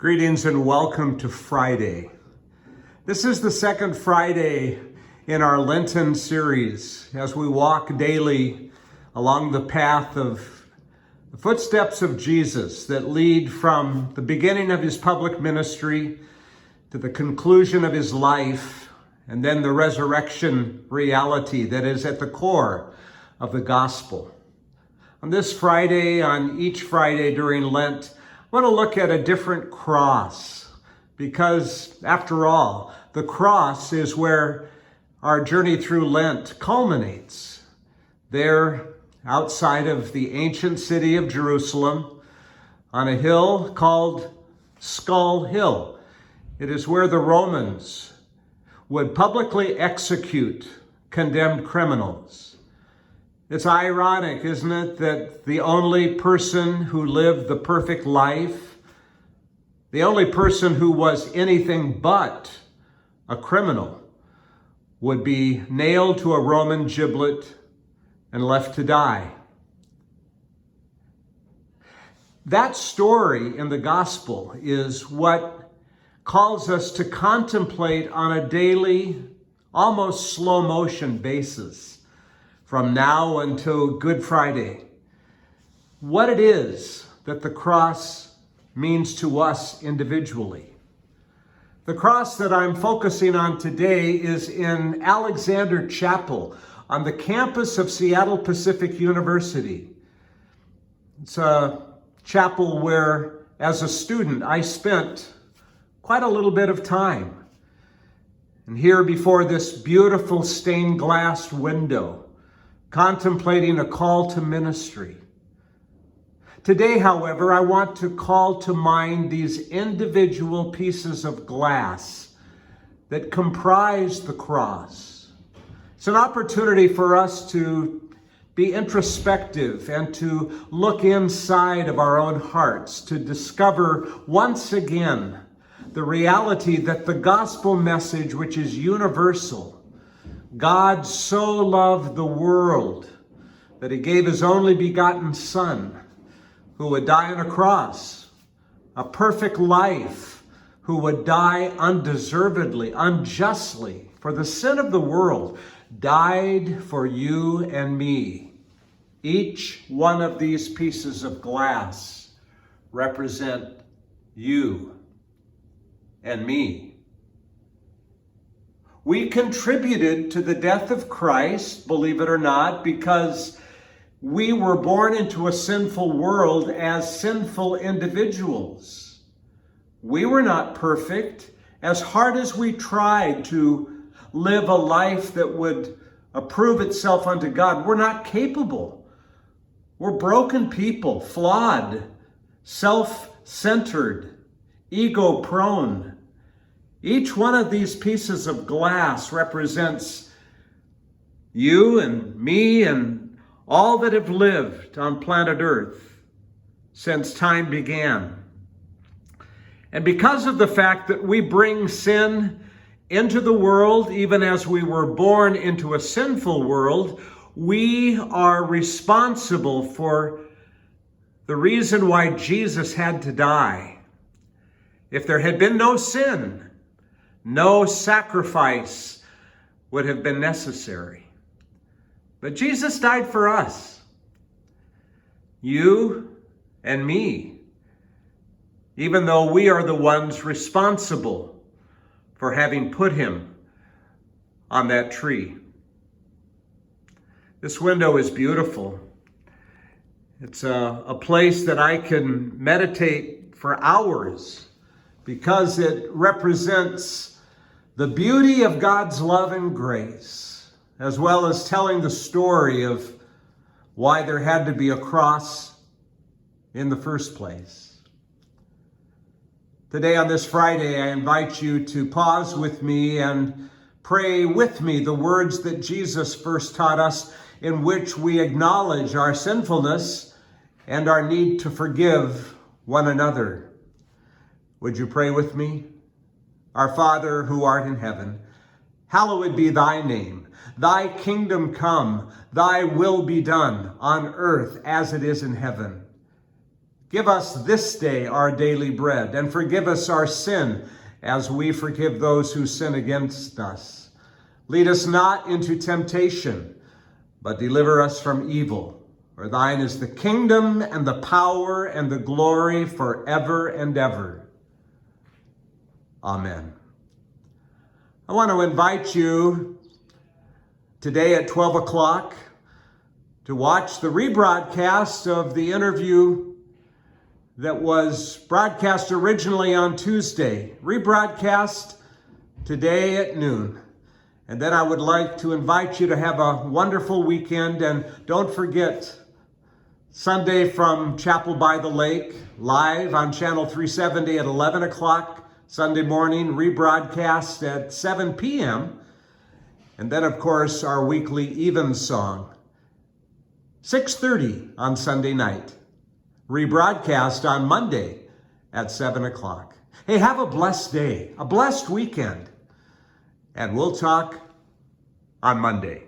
Greetings and welcome to Friday. This is the second Friday in our Lenten series as we walk daily along the path of the footsteps of Jesus that lead from the beginning of his public ministry to the conclusion of his life and then the resurrection reality that is at the core of the gospel. On this Friday, on each Friday during Lent, I want to look at a different cross because, after all, the cross is where our journey through Lent culminates. There, outside of the ancient city of Jerusalem, on a hill called Skull Hill. It is where the Romans would publicly execute condemned criminals. It's ironic, isn't it, that the only person who lived the perfect life, the only person who was anything but a criminal, would be nailed to a Roman gibbet and left to die. That story in the gospel is what calls us to contemplate on a daily, almost slow motion basis from now until Good Friday, what it is that the cross means to us individually. The cross that I'm focusing on today is in Alexander Chapel on the campus of Seattle Pacific University. It's a chapel where, as a student, I spent quite a little bit of time. And here before this beautiful stained glass window, contemplating a call to ministry. Today, however, I want to call to mind these individual pieces of glass that comprise the cross. It's an opportunity for us to be introspective and to look inside of our own hearts, to discover once again the reality that the gospel message, which is universal, God so loved the world that he gave his only begotten Son, who would die on a cross, a perfect life, who would die undeservedly, unjustly, for the sin of the world, died for you and me. Each one of these pieces of glass represent you and me. We contributed to the death of Christ, believe it or not, because we were born into a sinful world as sinful individuals. We were not perfect. As hard as we tried to live a life that would approve itself unto God, we're not capable. We're broken people, flawed, self-centered, ego-prone. Each one of these pieces of glass represents you and me and all that have lived on planet Earth since time began. And because of the fact that we bring sin into the world, even as we were born into a sinful world, we are responsible for the reason why Jesus had to die. If there had been no sin, no sacrifice would have been necessary. But Jesus died for us, you and me, even though we are the ones responsible for having put him on that tree. This window is beautiful. It's a place that I can meditate for hours because it represents the beauty of God's love and grace, as well as telling the story of why there had to be a cross in the first place. Today on this Friday, I invite you to pause with me and pray with me the words that Jesus first taught us, in which we acknowledge our sinfulness and our need to forgive one another. Would you pray with me? Our Father, who art in heaven, hallowed be thy name. Thy kingdom come, thy will be done on earth as it is in heaven. Give us this day our daily bread, and forgive us our sin as we forgive those who sin against us. Lead us not into temptation, but deliver us from evil. For thine is the kingdom and the power and the glory forever and ever. Amen. I want to invite you today at 12 o'clock to watch the rebroadcast of the interview that was broadcast originally on Tuesday, rebroadcast today at noon. And then I would like to invite you to have a wonderful weekend. And don't forget, Sunday from Chapel by the Lake, live on Channel 370 at 11 o'clock Sunday morning, rebroadcast at 7 p.m. And then, of course, our weekly Evensong, 6:30 on Sunday night. Rebroadcast on Monday at 7 o'clock. Hey, have a blessed day, a blessed weekend, and we'll talk on Monday.